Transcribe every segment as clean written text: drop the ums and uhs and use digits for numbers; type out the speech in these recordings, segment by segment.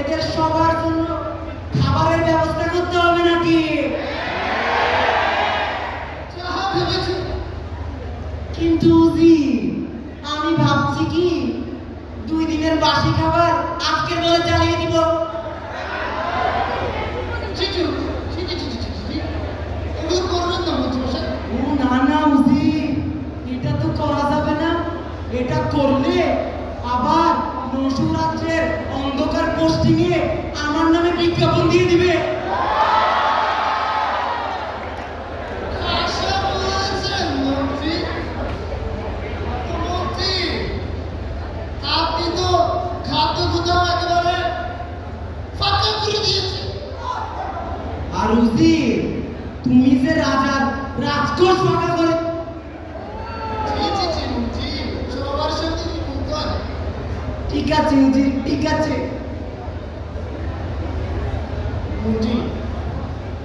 এদের সবার জন্য খাবারের ব্যবস্থা করতে হবে নাকি? যাহা ভেবেছি। কিন্তু জি, আমি ভাবছি কি 2 দিনের বাসি খাবার আজকের বেলা চালিয়ে দিব। জি জি জি জি জি জি জি। এগুলো করবেন না মন্ত্রীমশাই। ও না না উজি, এটা তো করা যাবে না। এটা করলে আবার নসু রাজ্যের অন্ধকার পোস্টিংয়ে আমার নামে বিজ্ঞাপন দিয়ে দিবে। আশা বলেছেন মন্ত্রী। মন্ত্রী, আপনি তো খাদ্য গুদাম একেবারে ফাঁকা করে দিয়েছেন। আর উজি, তুমি যে রাজার রাজকোষ ফাঁকা করে। জি জি জি মন্ত্রী, সবার সাথে মুখন। ঠিক আছে উজি, ঠিক আছে। মন্ত্রী,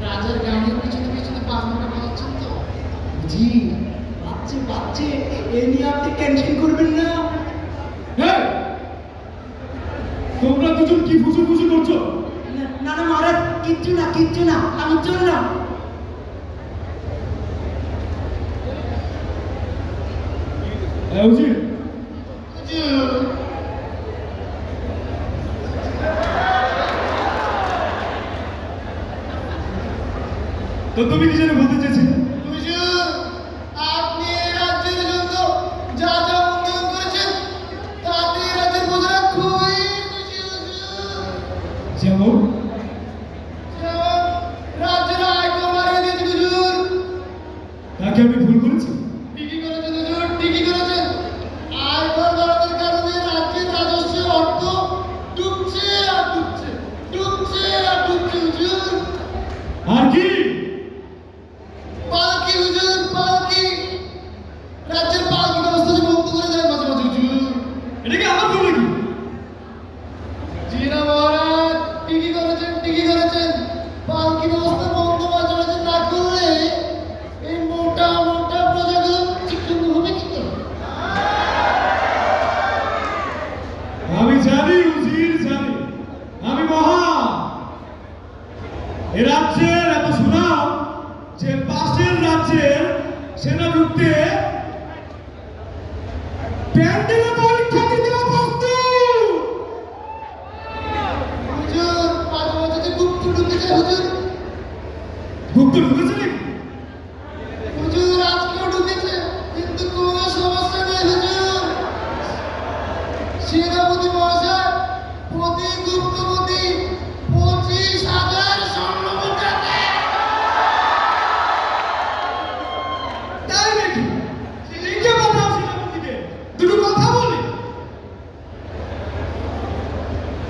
রাজার গাড়ির পিছনে পিছনে 5 ঘন্টা বাজাচ্ছেন তো? জি, বাচ্চে বাচ্চে, এ নিয়ে আপনি টেনশন করবেন না। হ্যাঁ, তোমরা দুজন কি ফুসু ফুসু করছো? না না মহারাজ, কিচ্ছু না কিচ্ছু না, আমি চললাম। উজির, হুজুর, তো তুমি কি যেন বলতে চেয়েছিলে? হুজুর, আপনি এই রাজ্যের জন্য যা যা উন্নয়ন করেছেন তাতে এই রাজ্যের প্রজারা খুবই খুশি হুজুর। যেমন যেমন রাজ্যের আয়কর বাড়িয়ে দিয়েছে হুজুর। তাকে আমি ভুল করেছি? ঠিকই করেছেন হুজুর, ঠিকই করেছেন। আয়কর বাড়ানোর কারণে রাজ্যের রাজস্বের অর্থ ডুবছে আর ডুবছে, ডুবছে আর ডুবছে হুজুর। আর কি? পালকি হুজুর, পালকি। রাজ্যের পালকি ব্যবস্থা যে বন্ধ করে দেয় মাঝে মাঝে হুজুর। এটা কি আমার ভুল নাকি? জি না মহারাজ, ঠিকই করেছেন, ঠিকই করেছেন। পালকি ব্যবস্থা বন্ধ মাঝে মাঝে না করলে এই মোটা মোটা প্রজাগুলো চিকন হবে কি করে? আমি জানি উজির, জানি। আমি মহা। এ রাজ্যের এত সুনাম যে পাশের রাজ্যের সেনা ঢুকতে প্যান্ডেলে পরীক্ষা দিতে প্রস্তুত। হুজুর, মাঝে মাঝে যে গুপ্ত ঢুকে যায় হুজুর। গুপ্ত ঢুকেছে নাকি? হুজুর, আজকেও ঢুকেছে, কিন্তু কোনো সমস্যা নেই হুজুর। সেনাপতি মহাশয় প্রতি গুপ্তপতি 25,000 স্বর্ণমুদ্রা দেন। তাই নাকি? লিখে পাঠাও সেনাপতিকে, দুটো কথা বলে।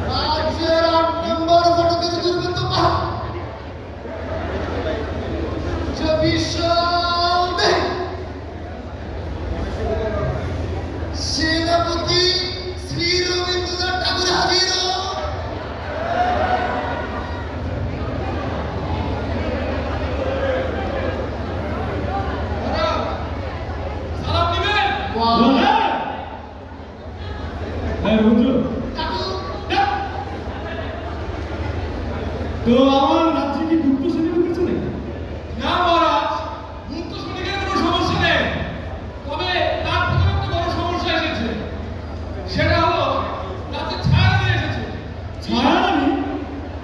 রাজ্যের 8 নম্বর ফটকের দুর্গত পাহাড় যে বিশাল দেহ, সেনাপতি শ্রী রবীন্দ্রনাথ ঠাকুর হাজির হও। সালাম দিবেন? বাহ! হ্যাঁ রুদ্র, ঠাকুর, তো আমার রাজ্যে কি গুপ্ত সেনা ঢুকেছে নাকি? না মহারাজ, মুক্ত সৈনিকের কোনো সমস্যা নেই। তবে তার থেকে একটা বড় সমস্যা এসেছে। সেটা হলো রাতে ছায়া নিয়ে এসেছে। ছায়ারানী?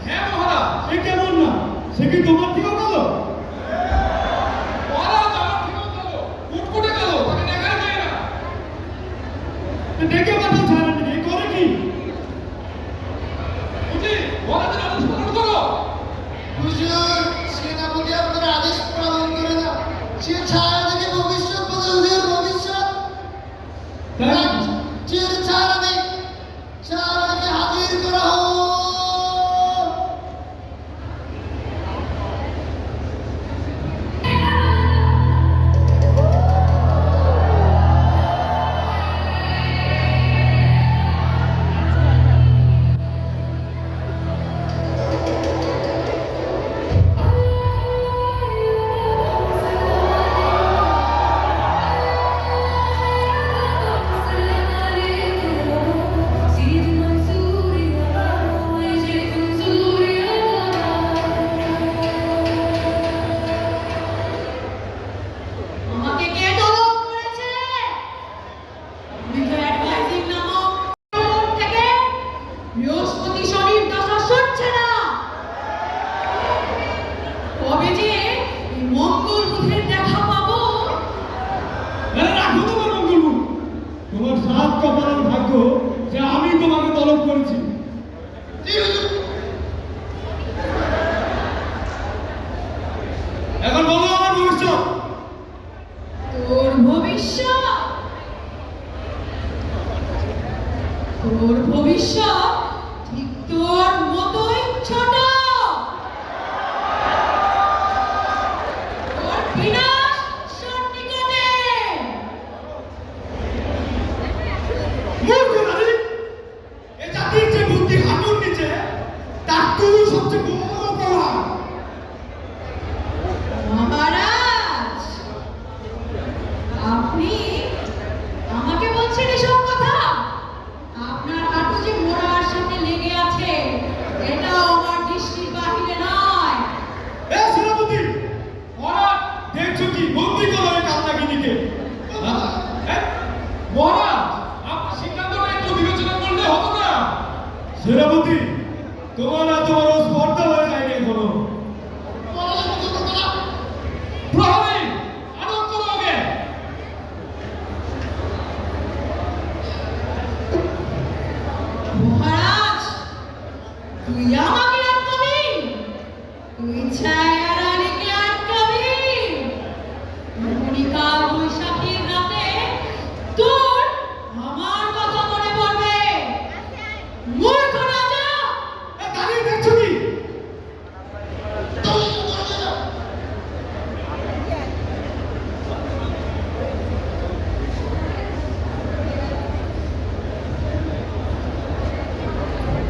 হ্যাঁ মহারাজ। সে কেমন না? সে কি তোমার থেকেও কালো? মহারাজ আমার থেকেও কালো, উটকুটে কালো, তাকে দেখাই যায় না। তো ডেকে পাঠাও ছায়ারানীকে, এ করে কি? বুঝলি, মহারাজের আদেশ পালন করো। হুজুর, সেনাপতি আপনার আদেশ পালন করে না। সে ছায়া থেকে ভবিষ্যৎ বলে হুজুর, ভবিষ্যৎ। তাই নাকি? রাজ্যের ছায়া নেই, ছায়াকে হাজির করা হোক। কপালের ভাগ্য যে আমি তোমাকে তলব করেছি। জি হুজুর। এখন বলো আমার ভবিষ্যৎ। তোর ভবিষ্যৎ, তোর ভবিষ্যৎ ঠিক তোর মতোই ছোট। তোর বিনাশ সন্নিকটে। মূর্খ নারী, এ জাতির যে বুদ্ধি হাঁটুর নিচে তার তুমি সবচেয়ে বড় অপরাধ। মহারাজ, আপনি আমাকে বলছেন এসব কথা? আপনার হাঁটু যে মোড়ার সাথে লেগে আছে এটাও আমার দৃষ্টির বাহিরে নয়। এ সেনাপতি, মহারাজ, দেখছো কি বন্দি করো এই কান্নাকিনিকে? মহারাজ, আপনার সিদ্ধান্তটা একটু বিবেচনা করলে হতো না? সেনাপতি, তোমার এত বড় স্পর্ধা হয়ে যায়নি এখনো। মহারাজ হুজুর কথা না। প্রহরী, আটক করো ওকে। মহারাজ, তুই আমাকে আটকাবি? তুই ছায়া রানীকে আটকাবি? মণিকাল বৈশাখীর রাতে তোর আমার কথা মনে পড়বে। মূর্খ রাজা! এ দাঁড়িয়ে দেখছো কি?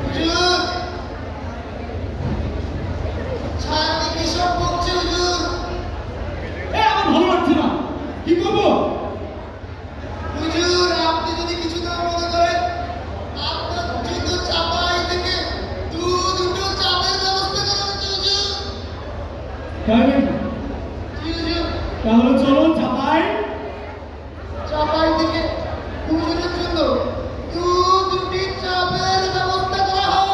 হুজুর, ছায়াকে কিসব বকছে হুজুর? এ আমার ভালো লাগছে না, কি করবো? হুজুর, আপনি যদি কিছু না মনে করেন, আপনার জন্য চাপাই থেকে দুটো চাপের ব্যবস্থা করা হচ্ছে হুজুর। তাই নাকি? জি হুজুর। তাহলে চলো চাপাই। চাপাই থেকে হুজুরের জন্য দুটি চাপের ব্যবস্থা করা হোক।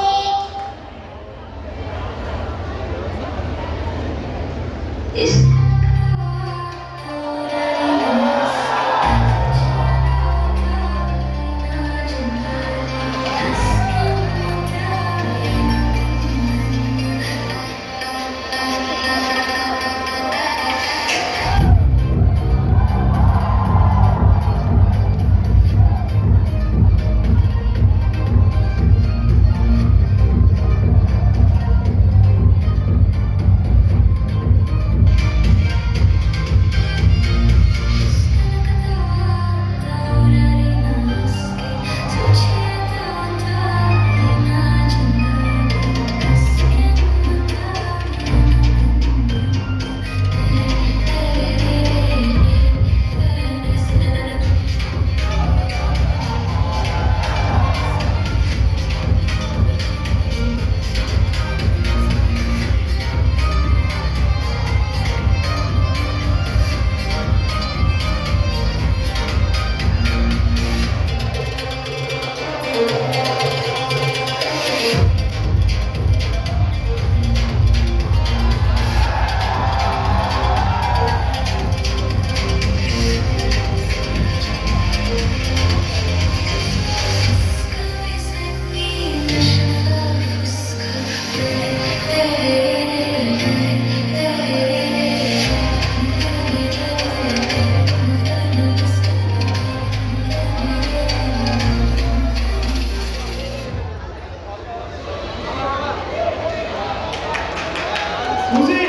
খুশি?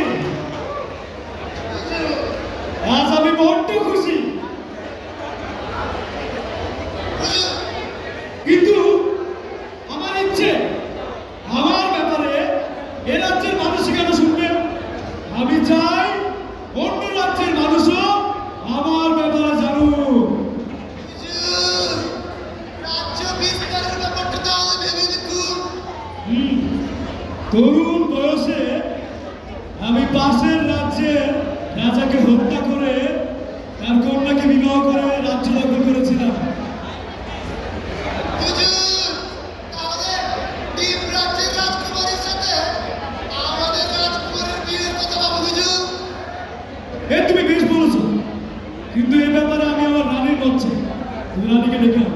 আজ আমি বড্ড খুশি, হুজুর, কিন্তু আমার ইচ্ছে আমার ব্যাপারে এ রাজ্যের মানুষ কেন শুনবে? আমি চাই অন্য রাজ্যের মানুষও আমার ব্যাপারে জানুক। হুজুর, রাজ্য বিস্তারের ব্যাপারটা তাহলে ভেবে দেখুন। তরুণ বয়সে আমি পাশের রাজ্যের রাজাকে হত্যা করে তার কন্যাকে বিবাহ করে রাজ্য দখল করেছিলাম। হুজুর, তাহলে তিন রাজ্যের রাজকুমারীর সাথে আমাদের রাজকুমারের বিয়ের কথা ভাবো হুজুর। এ তুমি বেশ বলেছো, কিন্তু এ ব্যাপারে আমি আমার রানীর মত চাই। তুমি রানীকে ডেকে আনো।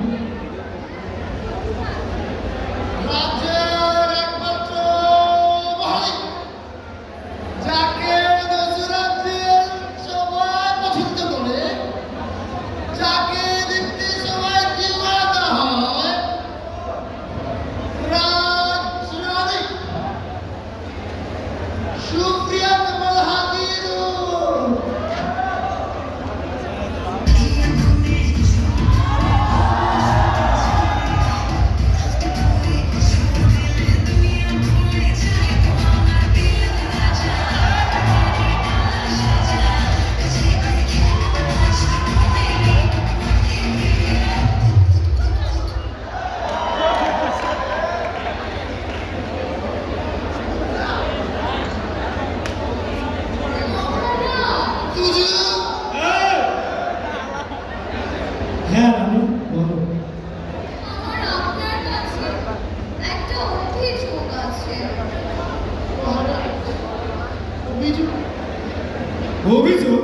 অভিযোগ?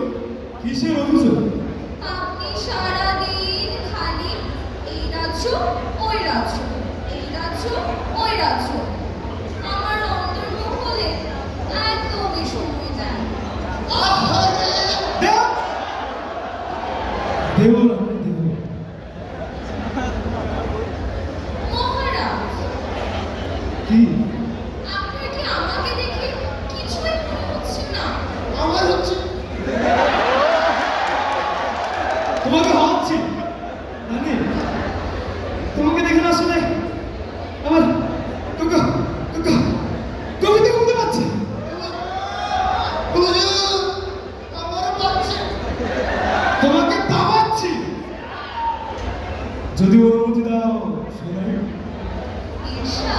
কিসের অভিযোগ? আপনি সারাদিন খালি এই রাজ্য ওই রাজ্য, এই রাজ্য ওই রাজ্য। আমার অন্তর্মহলে একদমই সময় যায় না। আহারে! দেব! দেবল আপনি দেবল। মহারাজ, কি? আপনার কি আমাকে দেখে কিছুই মনে হচ্ছে না? আমার হচ্ছে তোমাকে হচ্ছে মানে তোমাকে দেখে না আসলে আমার কবিতা কমতে পারছে। হুজুর, আমারও পাচ্ছে। তোমাকে পাওয়াচ্ছি যদি অনুমতি দাও শোনাই। ঈর্ষা?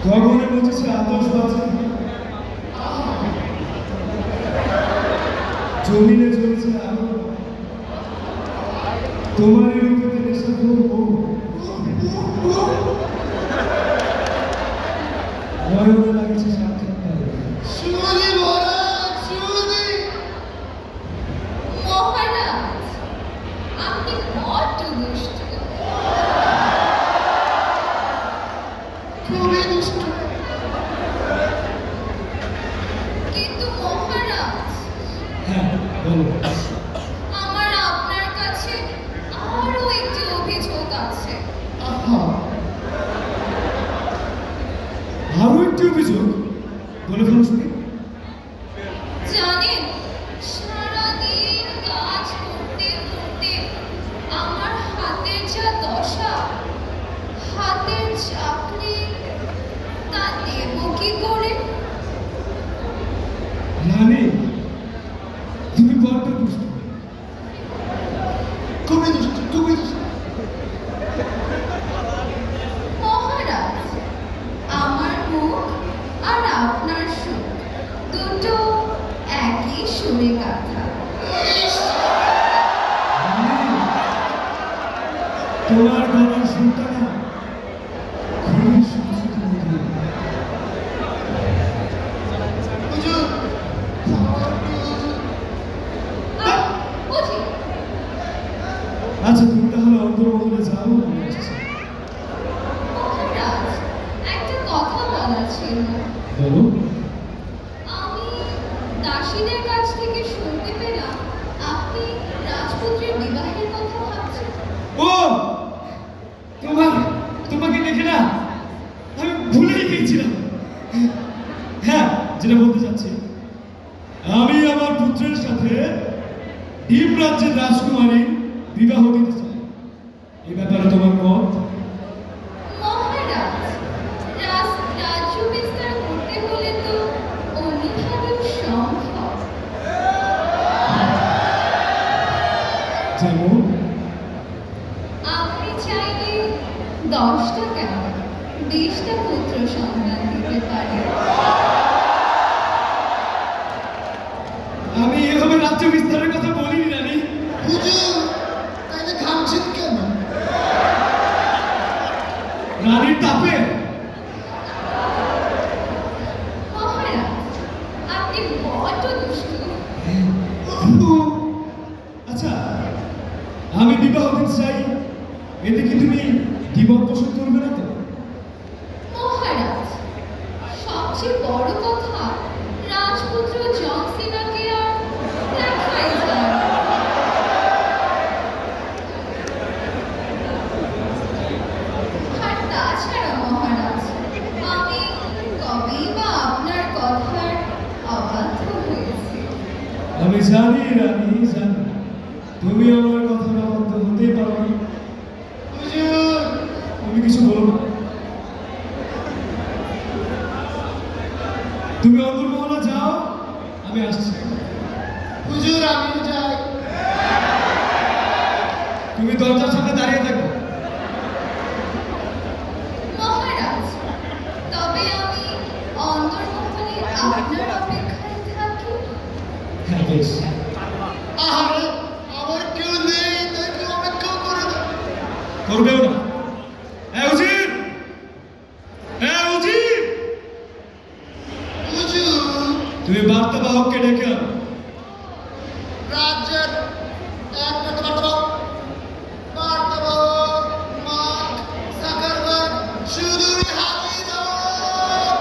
গগনে বলছে আতস বাজে, জমিনে চলছে আলো, তোমার রূপে নেশা করবো, নয়নে লাগছে সাক্ষাৎকার। শিবজি মহারাজ, শিবজি! মহারাজ, আপনি বড্ড দুষ্ট। খুবই দুষ্ট। কিন্তু মহারাজ, হ্যাঁ বলো। আমার আপনার কাছে আরো একটি অভিযোগ আছে। আহা! আরো একটি অভিযোগ? বলে ফেলো শুনি। জানেন, সারাদিন কাজ করতে করতে আমার হাতের যা দশা, হাতের চাকরি, তা দেব কি করে? রানী তুমি বড্ড দুষ্ট। খুবই দুষ্ট, খুবই দুষ্ট। মহারাজ, আমার মুখ আর আপনার সুখ দুটো একই সুরে গাঁথা। রানী, তোমার গলার সুরটা না খুবই সুন্দর মধুর। হুজুর, আহ, বুঝি। আচ্ছা তুমি তাহলে অন্তর্মহলে যাও, আমি আসছি। মহারাজ, একটা কথা বলার ছিল। বলো। আমি দাসীদের কাছ থেকে শুনতে পেলাম আপনি রাজপুত্রের বিবাহের কথা ভাবছেন। ও তোমাকে দেখে না আমি ভুলেই গিয়েছিলাম। হ্যাঁ, যেটা বলতে চাচ্ছি, আমি আমার পুত্রের সাথে ডিম রাজ্যের রাজকুমারী বিবাহ দিতে চাই। এই ব্যাপারে তোমার মত? মহারাজ, রাজ্য বিস্তার করতে হলে তো অন্যভাবেও সম্ভব। যেমন? আপনি চাইলে 10টা কেন 20টা পুত্র সন্তান দিতে পারেন। আমি এভাবে রাজ্য বিস্তারের কথা বলিনি রানী। হুজুর, তাইলে ঘামছেন কেন? রানীর তাপে। মহারাজ, আপনি বড্ড দুষ্টু। আচ্ছা, আমি বিবাহ দিতে চাই, এতে কি তুমি দ্বিমত পোষণ করবে না তো? মহারাজ, সবচেয়ে বড় কথা, রাজপুত্র জনসিনাকে আর দেখাই যায় না। আর তাছাড়া মহারাজ, আমি কবেই বা আপনার কথার অবাধ্য হয়েছি। আমি জানি রানী, জানি তুমি আমার কথা অবাধ্য হতেই পারো না। হুজুর, তুমি কিছু বলো না। তুমি অন্তর্মহলে যাও, আমি আসছি। হুজুর, আমিও যাই। তুমি দরজার সামনে দাঁড়িয়ে থাকো। মহারাজ, তবে আমি অন্তর্মহলে আপনার অপেক্ষায় থাকি। হ্যাঁ বেশ। আহারে, আমার কেউ নেই, তাই কেউ অপেক্ষা করে না। করবেও না। উজির, উজির, হুজুর, তুমি বার্তাবাহককে ডেকে আনো। রাজ্যের একমাত্র বার্তাবাহক মার্ক জাকারবার্গ শুধুই হাজির হোক।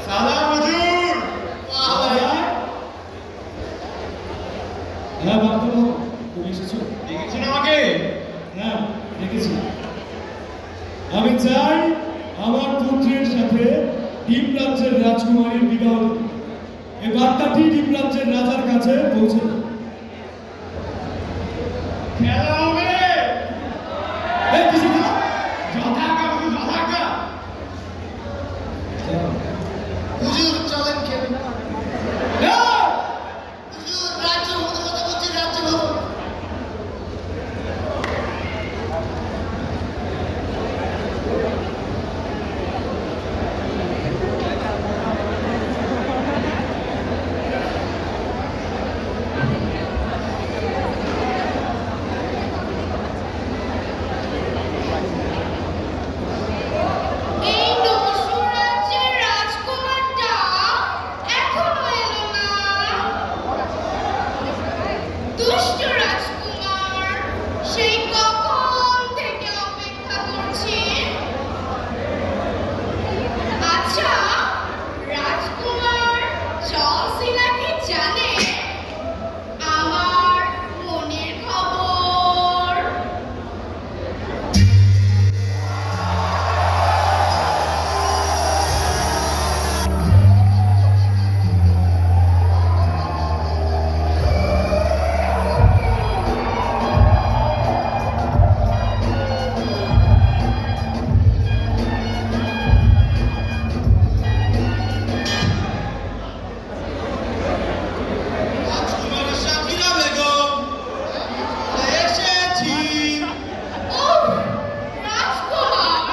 সালাম হুজুর। হ্যাঁ বার্তাবাহক, তুমি এসেছো? দেখেছেন আমাকে? হ্যাঁ দেখেছি। আমি চাই আমার পুত্রের সাথে ডিম রাজ্যের রাজকুমারীর বিবাহ দিতে। এই বার্তাটি ডিম রাজ্যের রাজার কাছে পৌঁছে দাও। খেলা হবে। এই কিছু খেলা? যথাজ্ঞা হুজুর, যথাজ্ঞা। হুজুর চলেন খেলে। এই! হুজুর রাজ্য ভবনের কথা বলছি, রাজ্য ভবন। এই নসু রাজ্যের রাজকুমারটা এখনো এলো না। দুষ্ট রাজকুমার সেই কখন থেকে অপেক্ষা করছে। আচ্ছা, রাজকুমার জলসিনা কি জানে আমার মনের খবর? রাজকুমারী শাকিরা বেগম এসেছি। ওহ, রাজকুমার,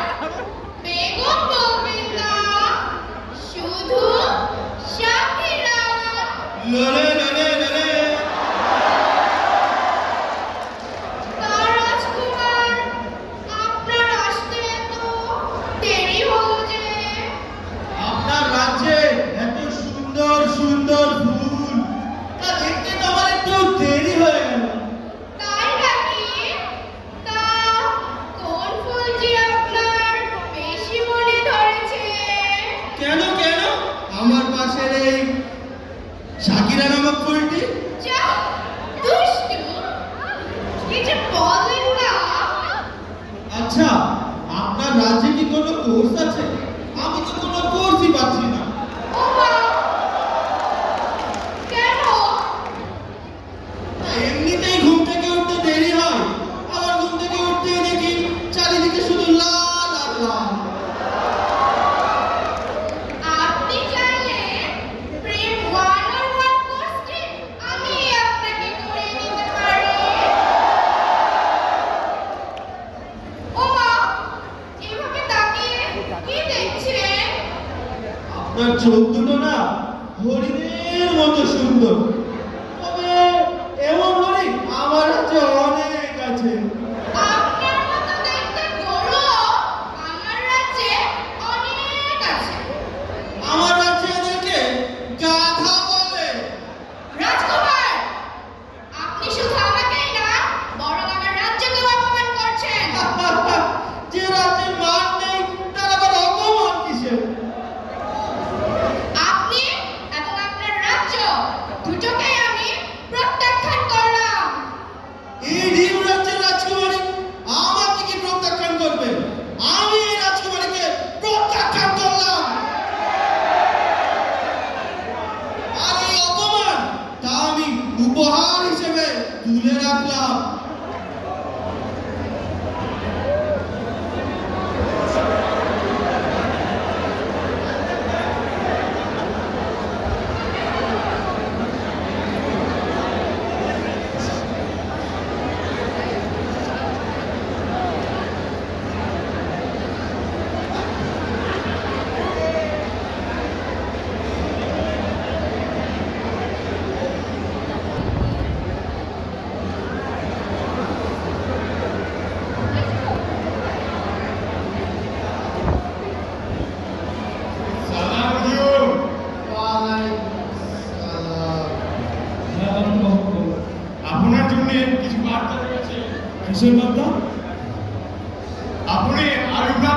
বেগম বলবেন না, শুধু শাকিরা। লরে লরে লরে। তা রাজকুমার, আপনার আসতে এত দেরি হলো যে? আপনার রাজ্যে এত সুন্দর সুন্দর ফুল, তা দেখতে তো আমার একটু দেরি হয়ে গেল। তাই নাকি? তা কোন ফুলটি আপনার বেশি মনে ধরেছে? কেন কেন? আমার পাশের এই শাকিরা নামক ফুলটি। যা, দুষ্টু, কিছু বলেন না। আচ্ছা, আপনার রাজ্যে কি কোনো কোর্স আছে? আমি তো কোনো কোর্সই পাচ্ছি না। ও মা, কেন? এমনিতেই ঘুম থেকে উঠতে দেরি হয়, আবার ঘুম থেকে উঠতেই দেখি চারিদিকে শুধু লাল আর লাল। আপনি চাইলে প্রেম 101 কোর্সটি আমি আপনাকে করে দিতে পারি। ও মা, এভাবে তাকিয়ে কি দেখছেন? আপনার চোখ দুটো না হরিণের মতো সুন্দর, তবে এমন হরিণ আমার কাছে অনেক আছে। আপনার মতো দেখতে গরু আমার রাজ্যে অনেক আছে। আমার রাজ্যে এদেরকে গাধা বলে। রাজকুমার, আপনি শুধু আমাকেই না, বরং আমার রাজ্যকেও অপমান করছেন। যে রাজ্যের মান নেই তার আবার অপমান কিসের? আপনি এবং আপনার রাজ্য দুটো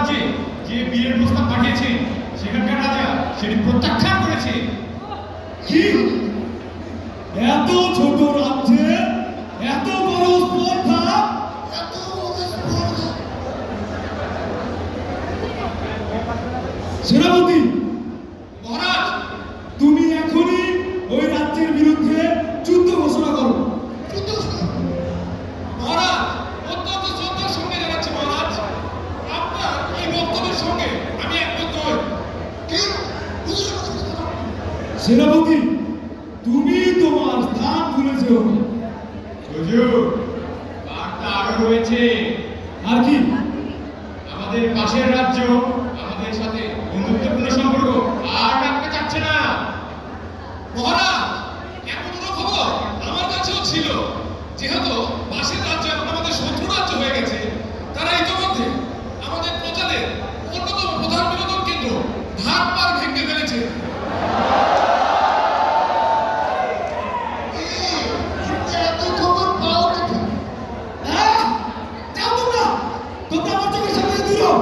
রাজ্যে যে বীরের প্রস্তাব পাঠিয়েছে সেখানকার রাজা সেটি প্রত্যাখ্যান করেছে। কি এত ছোট রাজ্যে এত বড় স্পর্ধা? এত বড় স্পর্ধা! সেনাপতি, মহারাজ, তুমি এখনই ওই রাজ্যের বিরুদ্ধে যুদ্ধ ঘোষণা করো। যুদ্ধ শুরু! মহারাজ, অত্যন্ত শ্রদ্ধার সঙ্গে জানাচ্ছি মহারাজ, আপনার এই বক্তব্যের সঙ্গে আমি একমত নই। কি? বুঝতে পারছি না। সেনাপতি, তুমি তোমার স্থান ভুলে যেও না। হুজুর, বার্তা আরো রয়েছে। আর কি? আমাদের পাশের রাজ্য আমাদের সাথে বন্ধুত্বপূর্ণ সম্পর্ক আর রাখতে চাচ্ছে না। মহারাজ, এমন খবর আমার কাছেও ছিল, যেহেতু পাশের রাজ্য এখন আমাদের শত্রু রাজ্য হয়ে গেছে, তারা ইতিমধ্যে আমাদের প্রজাদের অন্যতম প্রধান বিনোদন কেন্দ্র ঘাট পার ভেঙে ফেলেছে। এত খবর পাও কোথায়? আহ! যাও তোমরা! তোমরা আমার চোখের সামনে থেকে দূর হও।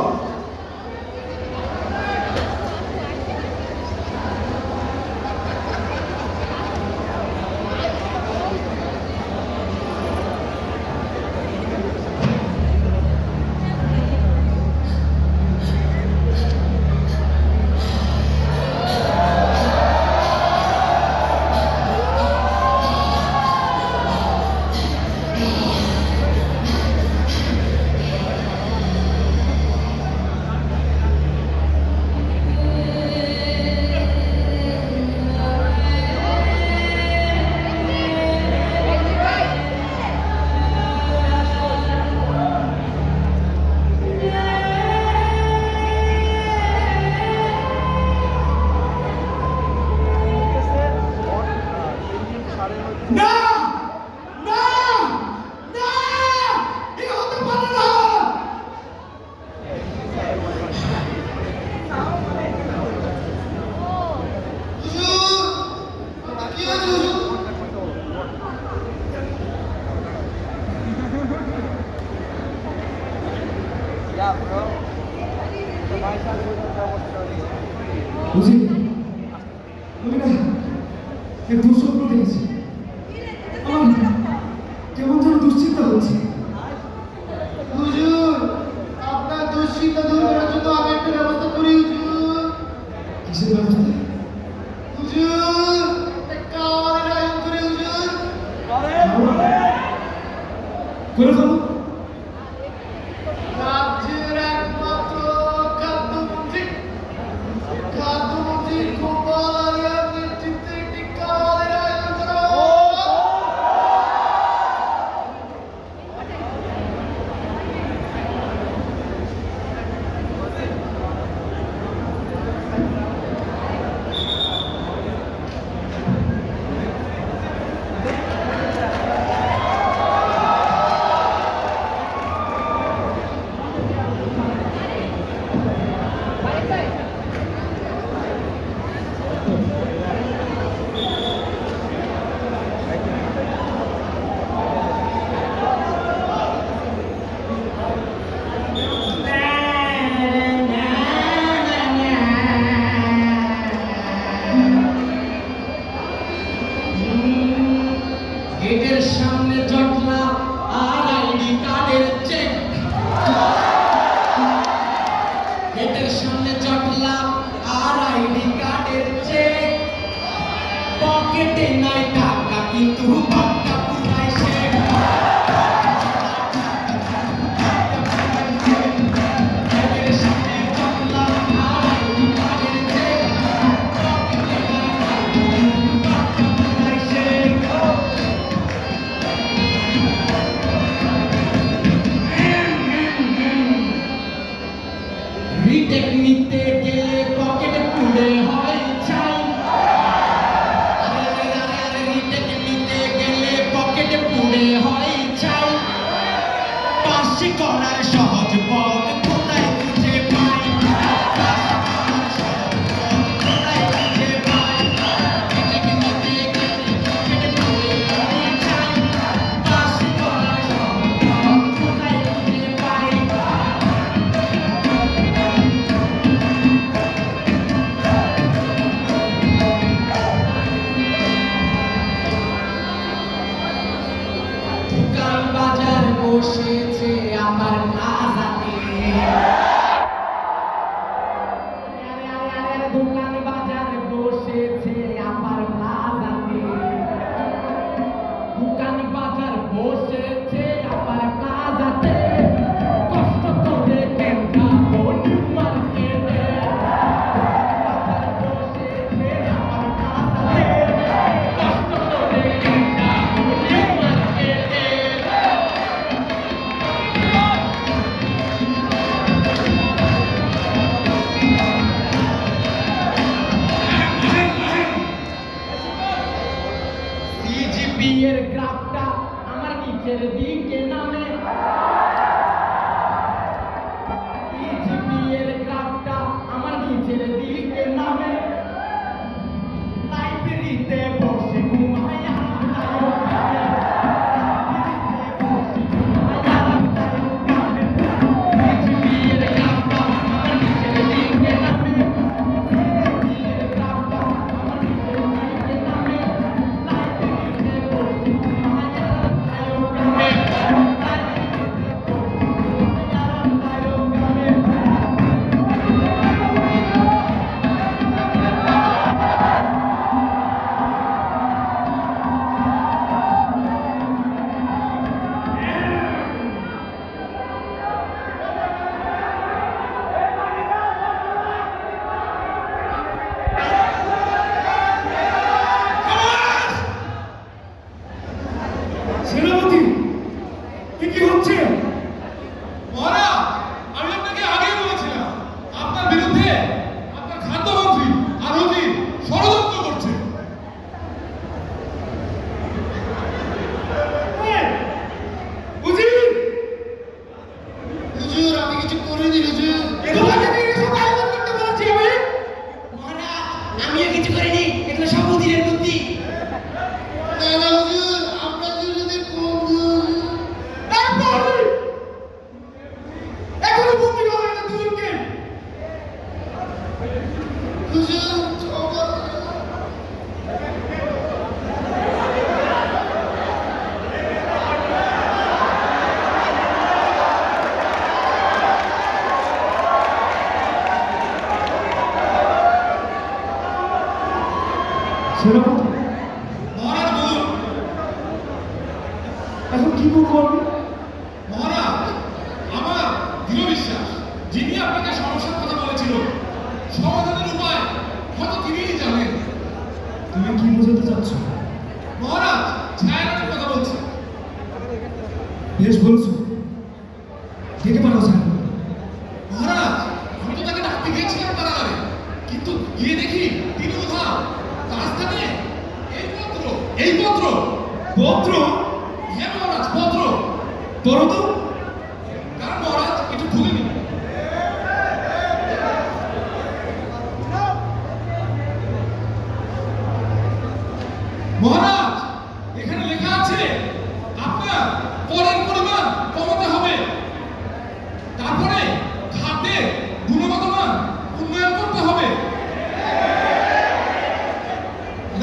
না! না! না! এ হতে পারে না! হুজুর! কি হয়েছে হুজুর? বুঝি, আমি না এক দুঃস্বপ্ন দেখেছি। আমার কেমন যেন দুশ্চিন্তা হচ্ছে। হুজুর, আপনার দুশ্চিন্তা দূর করার জন্য আমি একটা ব্যবস্থা করি হুজুর। কিসের ব্যবস্থা? হুজুর, একটা কাওয়ারের আয়োজন করি হুজুর। করে ফেলো। রাজ্যের একমাত্র খাদ্যমন্ত্রী গোপাল আলিয়ার নেতৃত্বে একটি কাওয়ারের আয়োজন করা হোক। গেটের সামনে জটলা আর আইডি কার্ডের চেক। গেটের সামনে জটলা আর আইডি কার্ডের চেক। পকেটে নাই টাকা কিন্তু বাক্কা পুরাই শেখ। গেটের সামনে জটলা আর আইডি কার্ডের চেক। পকেটে নাই টাকা কিন্তু বাক্কা পুরাই শেখ। রিটেক নিতে গেলে পকেট পুড়ে হয় চাই। রিটেক নিতে গেলে পকেট পুড়ে হয় চাই। পাস করার সহজ পথ কোথায় খুঁজে পাই? পাস করার সহজ পথ কোথায় খুঁজে পাই? রিটেক নিতে গেলে পকেট পুড়ে হয় চাই। পাস করার সহজ পথ কোথায় খুঁজে পাই? করিনি হুজুর। এগুলো থেকে এসব আয়োজন করতে বলেছি আমি। মহারাজ আমিও কিছু করিনি, এগুলো সব অধীনের বুদ্ধি। না না হুজুর, আমরা দুজনের বন্ধু হুজুর। তারপরে এখনো বন্দি করা হয় না দুজনকে। হুজুর, ক্ষমা করুন। সেনাপতি, মহারাজ বলুন। এখন কি করবো আমি? মহারাজ, আমার দৃঢ় বিশ্বাস যিনি আপনাকে সমস্যার কথা বলেছিল সমাধানের উপায় হয়তো তিনিই জানেন। তুমি কি বোঝাতে চাচ্ছ? মহারাজ, ছায়ারানের কথা বলছি। বেশ বলছো, ডেকে পাঠাও স্যার। মহারাজ, আমি তো তাকে ডাকতে গিয়েছিলাম কারাগারে, কিন্তু গিয়ে দেখি তিনি উধাও। তার স্থানে এই পত্র। এই পত্র। পত্র? হ্যাঁ মহারাজ, পত্র। পড়ো তো। কারণ মহারাজ একটু ঢুকে নিন। মহারাজ, এখানে লেখা আছে আপনার করের পরিমাণ কমাতে হবে, তারপরে খাদ্যের গুণগত মান উন্নয়ন করতে হবে,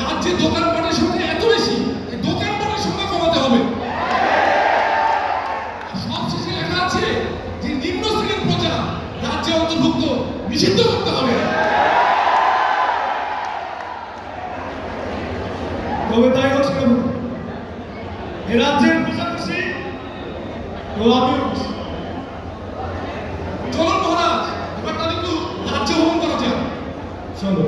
রাজ্যে দোকানপাটের সংখ্যা এত বেশি, এই দোকানপাটের সংখ্যা কমাতে হবে। আর সবশেষে লেখা আছে যে নিম্ন শ্রেণীর প্রজা রাজ্যে অন্তর্ভুক্ত নিষিদ্ধ করতে হবে। তবে তাই হোক সেনাপতি, এ রাজ্যের প্রজা খুশি তো আমিও খুশি। চলুন মহারাজ, এবার তাহলে একটু রাজ্য ভ্রমণ করা যাক। চলো।